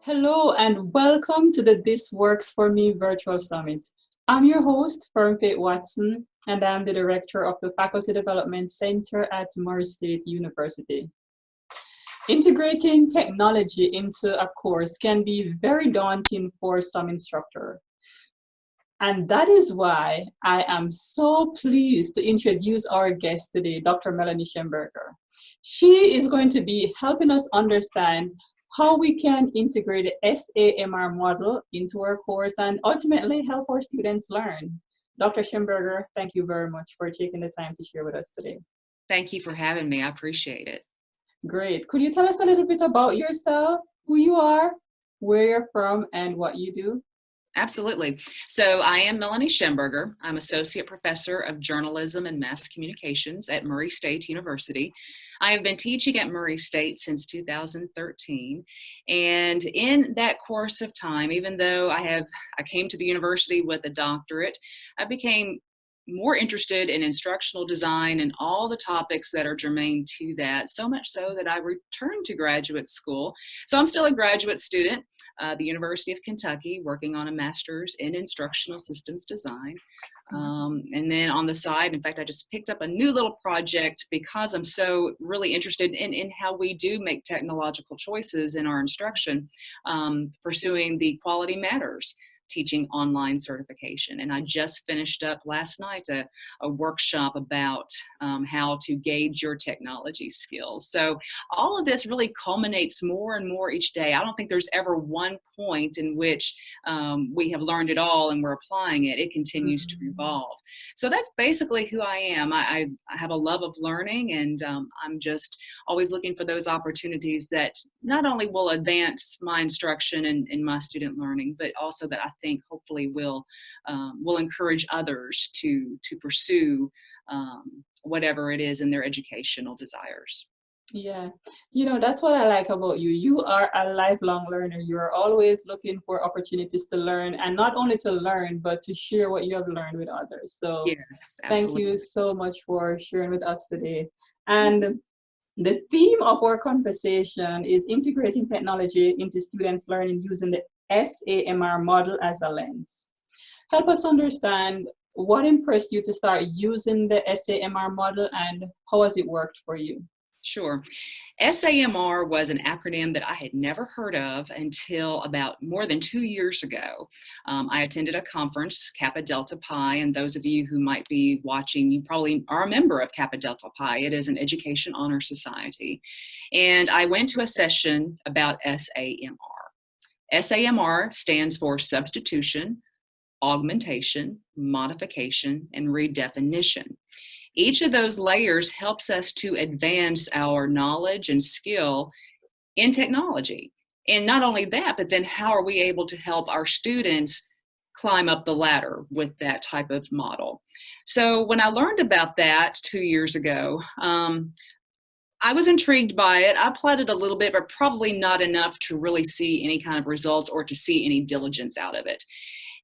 Hello and welcome to the This Works For Me Virtual Summit. I'm your host, Fernpate Watson, and I'm the Director of the Faculty Development Center at Murray State University. Integrating technology into a course can be very daunting for some instructors. And that is why I am so pleased to introduce our guest today, Dr. Melony Shemberger. She is going to be helping us understand how we can integrate the SAMR model into our course and ultimately help our students learn. Dr. Shemberger, thank you very much for taking the time to share with us today. Thank you for having me. I appreciate it. Great. Could you tell us a little bit about yourself, who you are, where you're from, and what you do? Absolutely. So I am Melony Shemberger. I'm Associate Professor of Journalism and Mass Communications at Murray State University. I have been teaching at Murray State since 2013. And in that course of time, even though I came to the university with a doctorate, I became more interested in instructional design and all the topics that are germane to that, so much so that I returned to graduate school. So I'm still a graduate student at the University of Kentucky, working on a master's in instructional systems design. And then on the side, in fact, I just picked up a new little project because I'm so really interested in how we do make technological choices in our instruction, pursuing the Quality Matters teaching online certification. And I just finished up last night a workshop about how to gauge your technology skills. So all of this really culminates more and more each day. I don't think there's ever one point in which we have learned it all and we're applying it. It continues to evolve. So that's basically who I am. I have a love of learning, and I'm just always looking for those opportunities that not only will advance my instruction and my student learning, but also that I think hopefully will encourage others to pursue whatever it is in their educational desires. Yeah, that's what I like about you. You are a lifelong learner. You're always looking for opportunities to learn, and not only to learn, but to share what you have learned with others. So yes, absolutely. Thank you so much for sharing with us today. And the theme of our conversation is integrating technology into students' learning using the SAMR model as a lens. Help us understand what impressed you to start using the SAMR model and how has it worked for you? Sure. SAMR was an acronym that I had never heard of until about more than 2 years ago. I attended a conference, Kappa Delta Pi, and those of you who might be watching, you probably are a member of Kappa Delta Pi. It is an education honor society. And I went to a session about SAMR. SAMR stands for Substitution, Augmentation, Modification, and Redefinition. Each of those layers helps us to advance our knowledge and skill in technology. And not only that, but then how are we able to help our students climb up the ladder with that type of model? So when I learned about that 2 years ago, I was intrigued by it. I applied it a little bit, but probably not enough to really see any kind of results or to see any diligence out of it.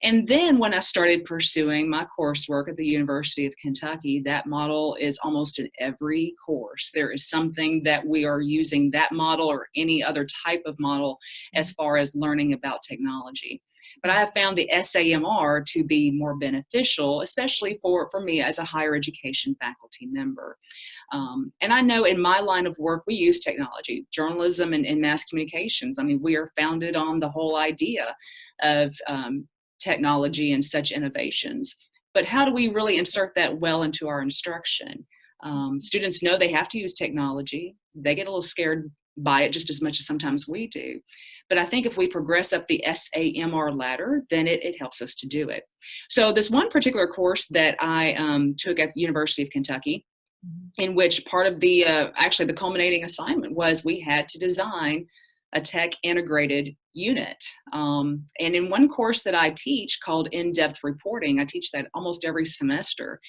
And then when I started pursuing my coursework at the University of Kentucky, that model is almost in every course. There is something that we are using that model or any other type of model as far as learning about technology. But I have found the SAMR to be more beneficial, especially for me as a higher education faculty member. And I know in my line of work, we use technology, journalism and mass communications. I mean, we are founded on the whole idea of technology and such innovations. But how do we really insert that well into our instruction? Students know they have to use technology. They get a little scared by it just as much as sometimes we do. But I think if we progress up the SAMR ladder, then it helps us to do it. So this one particular course that I took at the University of Kentucky, in which part of the, actually the culminating assignment was we had to design a tech integrated unit. And in one course that I teach called in-depth reporting, I teach that almost every semester.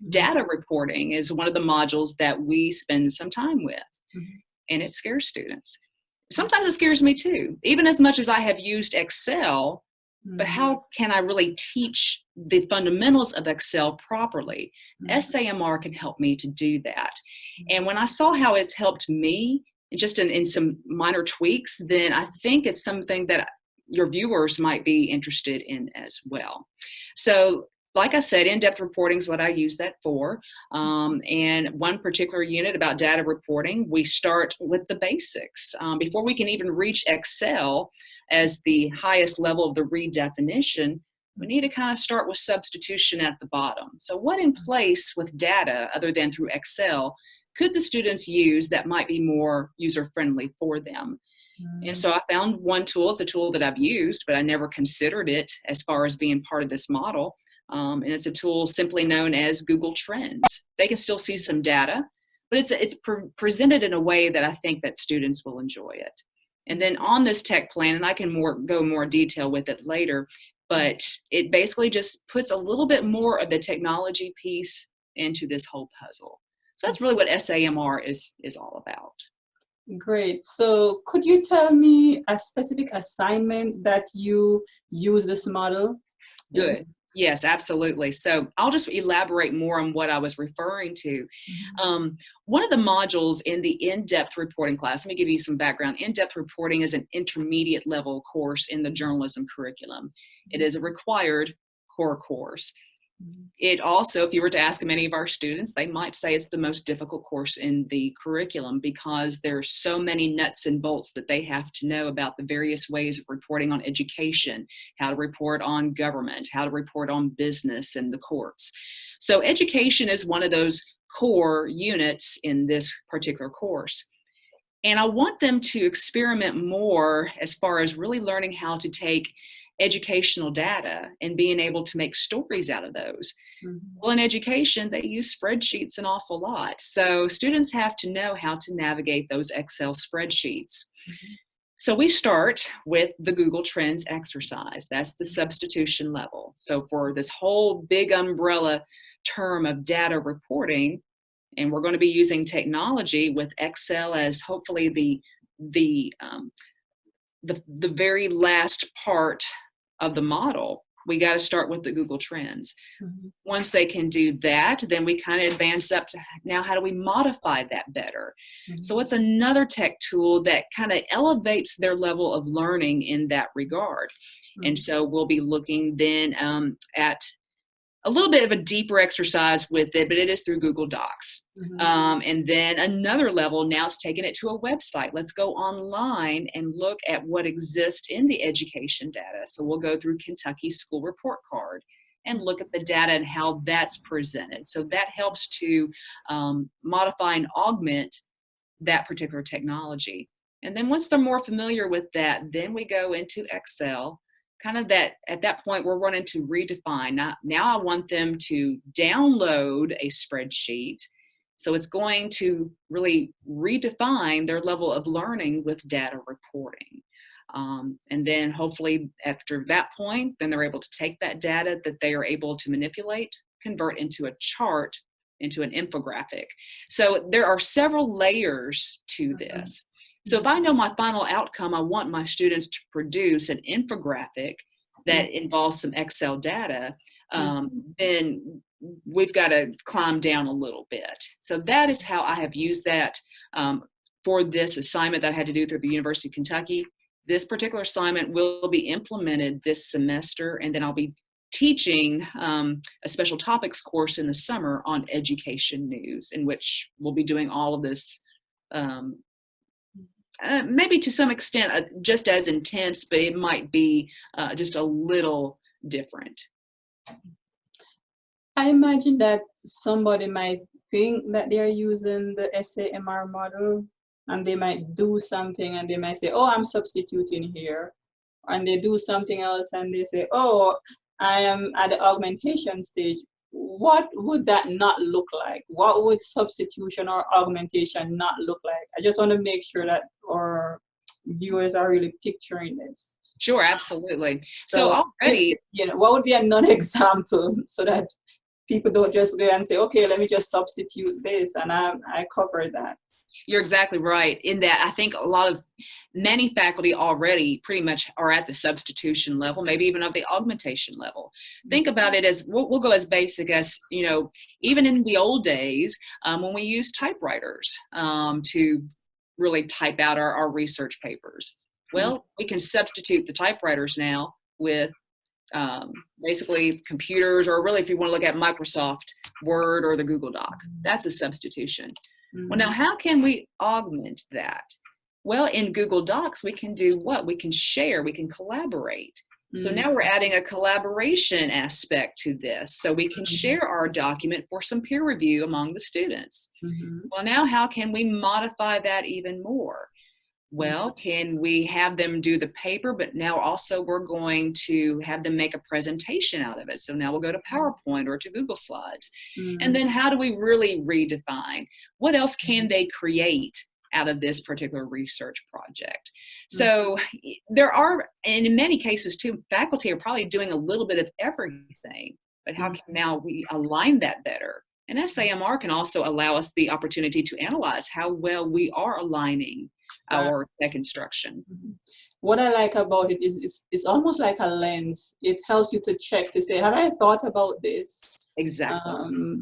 Data reporting is one of the modules that we spend some time with, and it scares students. Sometimes it scares me too, even as much as I have used Excel, but how can I really teach the fundamentals of Excel properly? SAMR can help me to do that. And when I saw how it's helped me just in some minor tweaks, then I think it's something that your viewers might be interested in as well. So like I said, in-depth reporting is what I use that for. And one particular unit about data reporting, we start with the basics. Before we can even reach Excel as the highest level of the redefinition, we need to kind of start with substitution at the bottom. So what in place with data, other than through Excel, could the students use that might be more user-friendly for them? And so I found one tool. It's a tool that I've used, but I never considered it as far as being part of this model. And it's a tool simply known as Google Trends. They can still see some data, but it's presented in a way that I think that students will enjoy it. And then on this tech plan, and I can go more detail with it later, but it basically just puts a little bit more of the technology piece into this whole puzzle. So that's really what SAMR is all about. Great. So could you tell me a specific assignment that you use this model? Good. Yes, absolutely. So I'll just elaborate more on what I was referring to. One of the modules in the in-depth reporting class, let me give you some background. In-depth reporting is an intermediate level course in the journalism curriculum. It is a required core course. It also, if you were to ask many of our students, they might say it's the most difficult course in the curriculum because there's so many nuts and bolts that they have to know about the various ways of reporting on education, how to report on government, how to report on business and the courts. So education is one of those core units in this particular course. And I want them to experiment more as far as really learning how to take educational data and being able to make stories out of those. Well, in education, they use spreadsheets an awful lot. So students have to know how to navigate those Excel spreadsheets. So we start with the Google Trends exercise. That's the substitution level. So for this whole big umbrella term of data reporting, and we're going to be using technology with Excel as hopefully the very last part of the model, we got to start with the Google Trends. Once they can do that, then we kind of advance up to now how do we modify that better? So it's another tech tool that kind of elevates their level of learning in that regard. And so we'll be looking then at a little bit of a deeper exercise with it, but it is through Google Docs. And then another level now is taking it to a website. Let's go online and look at what exists in the education data. So we'll go through Kentucky's school report card and look at the data and how that's presented. So that helps to modify and augment that particular technology. And then once they're more familiar with that, then we go into Excel. Kind of that at that point we're running to redefine. Now I want them to download a spreadsheet. So it's going to really redefine their level of learning with data reporting. And then hopefully after that point, then they're able to take that data that they are able to manipulate, convert into a chart, into an infographic. So there are several layers to this. So if I know my final outcome, I want my students to produce an infographic that involves some Excel data, then we've got to climb down a little bit. So that is how I have used that for this assignment that I had to do through the University of Kentucky. This particular assignment will be implemented this semester, and then I'll be teaching a special topics course in the summer on education news, in which we'll be doing all of this maybe to some extent just as intense, but it might be just a little different. I imagine that somebody might think that they're using the SAMR model and they might do something and they might say, oh, I'm substituting here. And they do something else and they say, oh, I am at the augmentation stage. What would that not look like? What would substitution or augmentation not look like? I just want to make sure that our viewers are really picturing this. Sure, absolutely. So already, what would be a non-example so that people don't just go and say, okay, let me just substitute this and I cover that. You're exactly right in that I think many faculty already pretty much are at the substitution level, maybe even of the augmentation level. Think about it as, we'll go as basic as, even in the old days when we used typewriters to really type out our research papers. Well, we can substitute the typewriters now with basically computers, or really if you want to look at Microsoft Word or the Google Doc. That's a substitution. Well, now how can we augment that? Well, in Google Docs, we can do what? We can share, we can collaborate. So now we're adding a collaboration aspect to this. So we can share our document for some peer review among the students. Well, now how can we modify that even more? Well, can we have them do the paper, but now also we're going to have them make a presentation out of it. So now we'll go to PowerPoint or to Google Slides. And then how do we really redefine? What else can they create out of this particular research project? So there are, and in many cases too, faculty are probably doing a little bit of everything, but how can now we align that better? And SAMR can also allow us the opportunity to analyze how well we are aligning our tech instruction. What I like about it is it's almost like a lens. It helps you to check to say, have I thought about this? Exactly.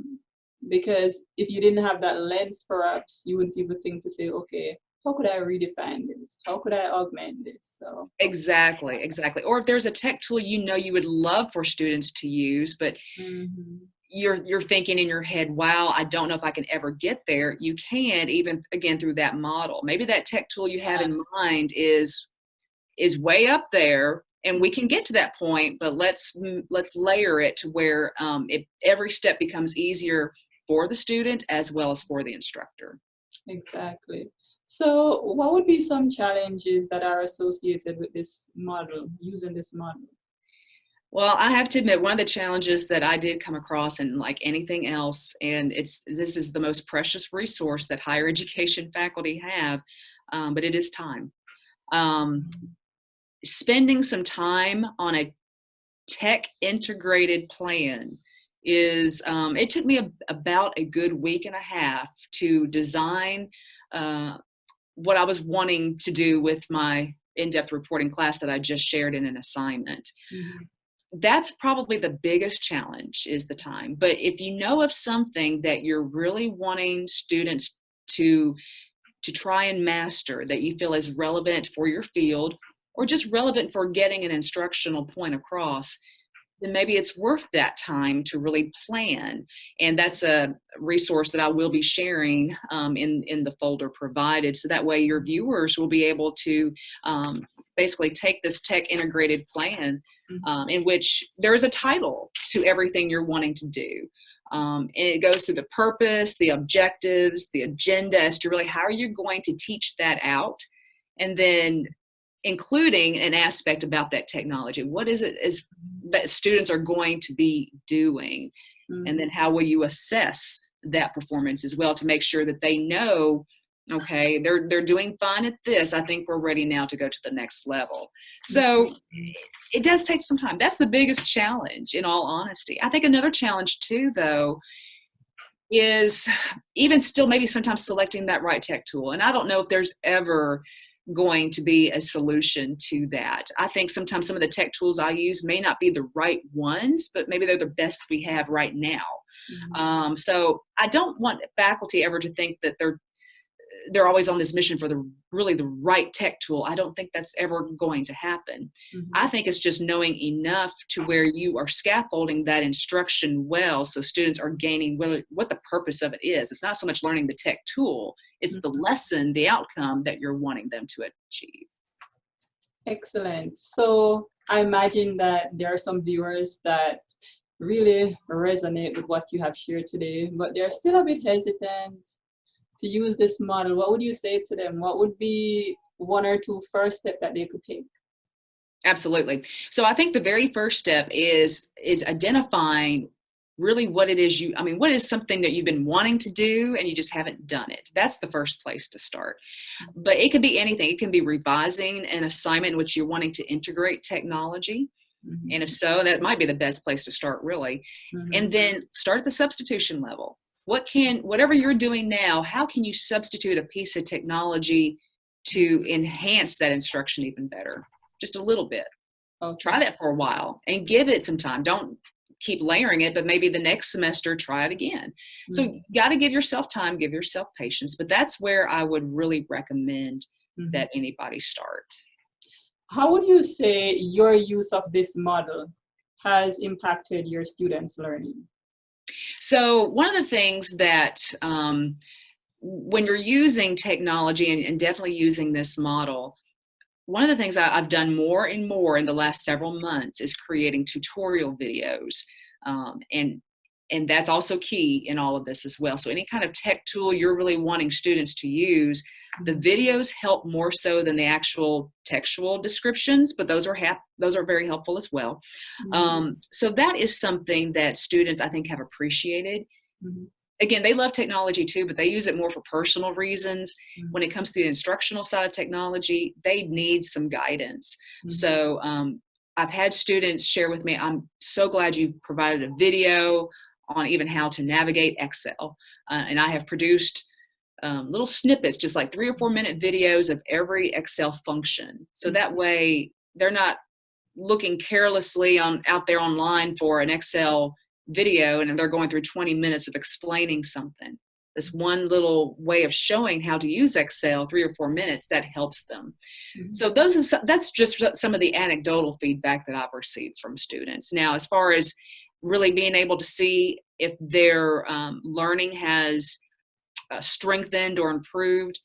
Because if you didn't have that lens, perhaps you wouldn't even think to say, okay, how could I redefine this? How could I augment this? So Exactly. Or if there's a tech tool you know you would love for students to use, but you're thinking in your head, wow, I don't know if I can ever get there. You can, even again through that model. Maybe that tech tool you have in mind is way up there, and we can get to that point, but let's layer it to where every step becomes easier for the student as well as for the instructor. Exactly. So what would be some challenges that are associated with this model, using this model? Well, I have to admit, one of the challenges that I did come across, and like anything else, and this is the most precious resource that higher education faculty have, but it is time. Spending some time on a tech integrated plan is, it took me about a good week and a half to design what I was wanting to do with my in-depth reporting class that I just shared in an assignment. That's probably the biggest challenge, is the time. But if you know of something that you're really wanting students to try and master, that you feel is relevant for your field or just relevant for getting an instructional point across, then maybe it's worth that time to really plan. And that's a resource that I will be sharing in the folder provided. So that way your viewers will be able to basically take this tech integrated plan in which there is a title to everything you're wanting to do. And it goes through the purpose, the objectives, the agenda as to really how are you going to teach that out, and then including an aspect about that technology. What is it that students are going to be doing? And then how will you assess that performance as well to make sure that they know, okay, they're doing fine at this. I think we're ready now to go to the next level. So it does take some time. That's the biggest challenge, in all honesty. I think another challenge too, though, is even still maybe sometimes selecting that right tech tool. And I don't know if there's ever going to be a solution to that. I think sometimes some of the tech tools I use may not be the right ones, but maybe they're the best we have right now. So I don't want faculty ever to think that they're always on this mission for the right tech tool. I don't think that's ever going to happen. I think it's just knowing enough to where you are scaffolding that instruction well, so students are gaining what the purpose of it is. It's not so much learning the tech tool, it's the lesson, the outcome that you're wanting them to achieve. Excellent. So I imagine that there are some viewers that really resonate with what you have shared today, but they're still a bit hesitant to use this model. What would you say to them? What would be one or two first steps that they could take? Absolutely. So I think the very first step is identifying really what it is what is something that you've been wanting to do and you just haven't done it. That's the first place to start. But it could be anything. It can be revising an assignment in which you're wanting to integrate technology. And if so, that might be the best place to start, really. And then start at the substitution level. Whatever you're doing now, how can you substitute a piece of technology to enhance that instruction even better? Just a little bit. Try that for a while and give it some time. Don't keep layering it, but maybe the next semester, try it again. Mm-hmm. So you got to give yourself time, give yourself patience, but that's where I would really recommend that anybody start. How would you say your use of this model has impacted your students' learning? So one of the things that when you're using technology and definitely using this model, one of the things I've done more and more in the last several months is creating tutorial videos. And that's also key in all of this as well. So any kind of tech tool you're really wanting students to use, the videos help more so than the actual textual descriptions, but those are very helpful as well. So that is something that students, I think, have appreciated. Again, they love technology too, but they use it more for personal reasons. When it comes to the instructional side of technology, they need some guidance. So I've had students share with me, I'm so glad you provided a video on even how to navigate Excel. And I have produced little snippets, just like 3 or 4 minute videos of every Excel function. So that way they're not looking carelessly out there online for an Excel video and they're going through 20 minutes of explaining something. This one little way of showing how to use Excel, 3 or 4 minutes, that helps them. So that's just some of the anecdotal feedback that I've received from students. Now, as far as really being able to see if their learning has strengthened or improved,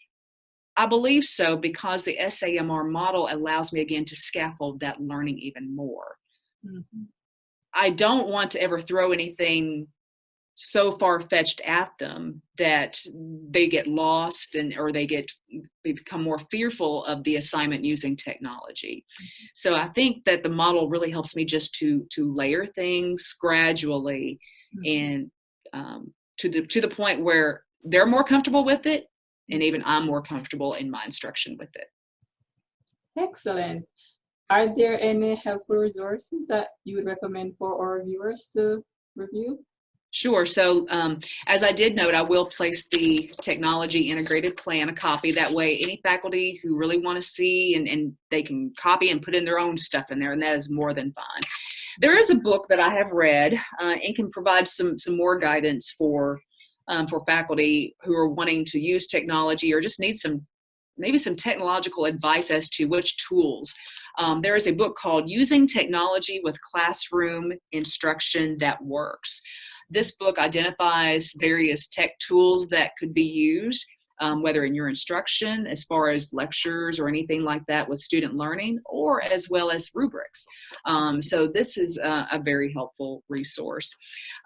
I believe so, because the SAMR model allows me, again, to scaffold that learning even more. I don't want to ever throw anything so far-fetched at them that they get lost or they become more fearful of the assignment using technology. So I think that the model really helps me just to layer things gradually and to the point where they're more comfortable with it, and even I'm more comfortable in my instruction with it. Excellent. Are there any helpful resources that you would recommend for our viewers to review? Sure. So as I did note, I will place the technology integrated plan, a copy. That way any faculty who really want to see and they can copy and put in their own stuff in there, and that is more than fine. There is a book that I have read and can provide some more guidance for faculty who are wanting to use technology or just need maybe some technological advice as to which tools. There is a book called Using Technology with Classroom Instruction That Works. This book identifies various tech tools that could be used, whether in your instruction, as far as lectures or anything like that with student learning, or as well as rubrics. So this is a very helpful resource.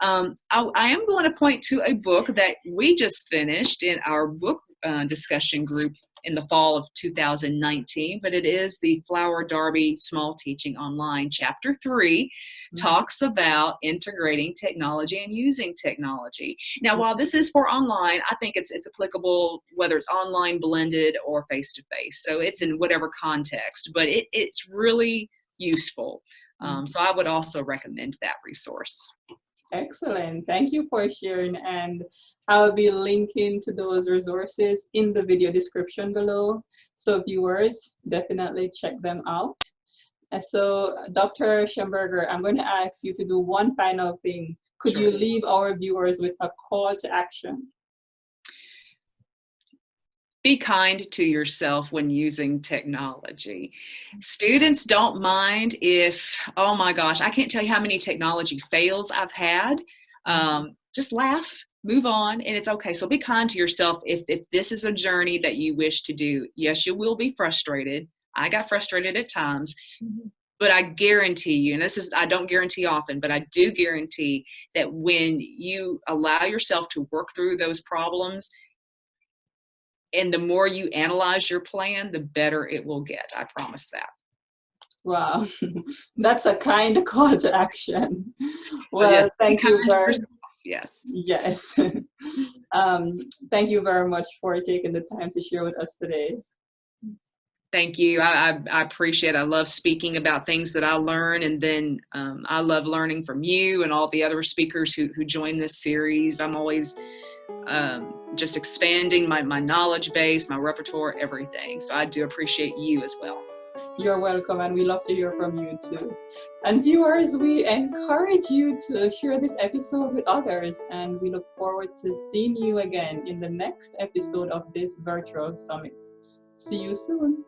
I am going to point to a book that we just finished in our book discussion group in the fall of 2019, but it is the Flower Darby Small Teaching Online. Chapter 3 talks about integrating technology and using technology. Now, while this is for online, I think it's applicable whether it's online, blended, or face-to-face. So it's in whatever context, but it's really useful. So I would also recommend that resource. Excellent. Thank you for sharing, and I'll be linking to those resources in the video description below. So viewers, definitely check them out. And so Dr. Shemberger, I'm going to ask you to do one final thing. Could you leave our viewers with a call to action? Be kind to yourself when using technology. Students don't mind if, oh my gosh, I can't tell you how many technology fails I've had. Just laugh, move on, and it's okay. So be kind to yourself if this is a journey that you wish to do. Yes, you will be frustrated. I got frustrated at times, but I guarantee you, and I don't guarantee often, but I do guarantee that when you allow yourself to work through those problems, and the more you analyze your plan, the better it will get. I promise that. Wow, that's a kind call to action. Well, thank you very much. Yes. Yes. Thank you very much for taking the time to share with us today. Thank you. I appreciate it. I love speaking about things that I learn, and then I love learning from you and all the other speakers who join this series. I'm always just expanding my knowledge base, my repertoire, everything. So I do appreciate you as well. You're welcome, and we love to hear from you too. And viewers, we encourage you to share this episode with others, and we look forward to seeing you again in the next episode of this virtual summit. See you soon.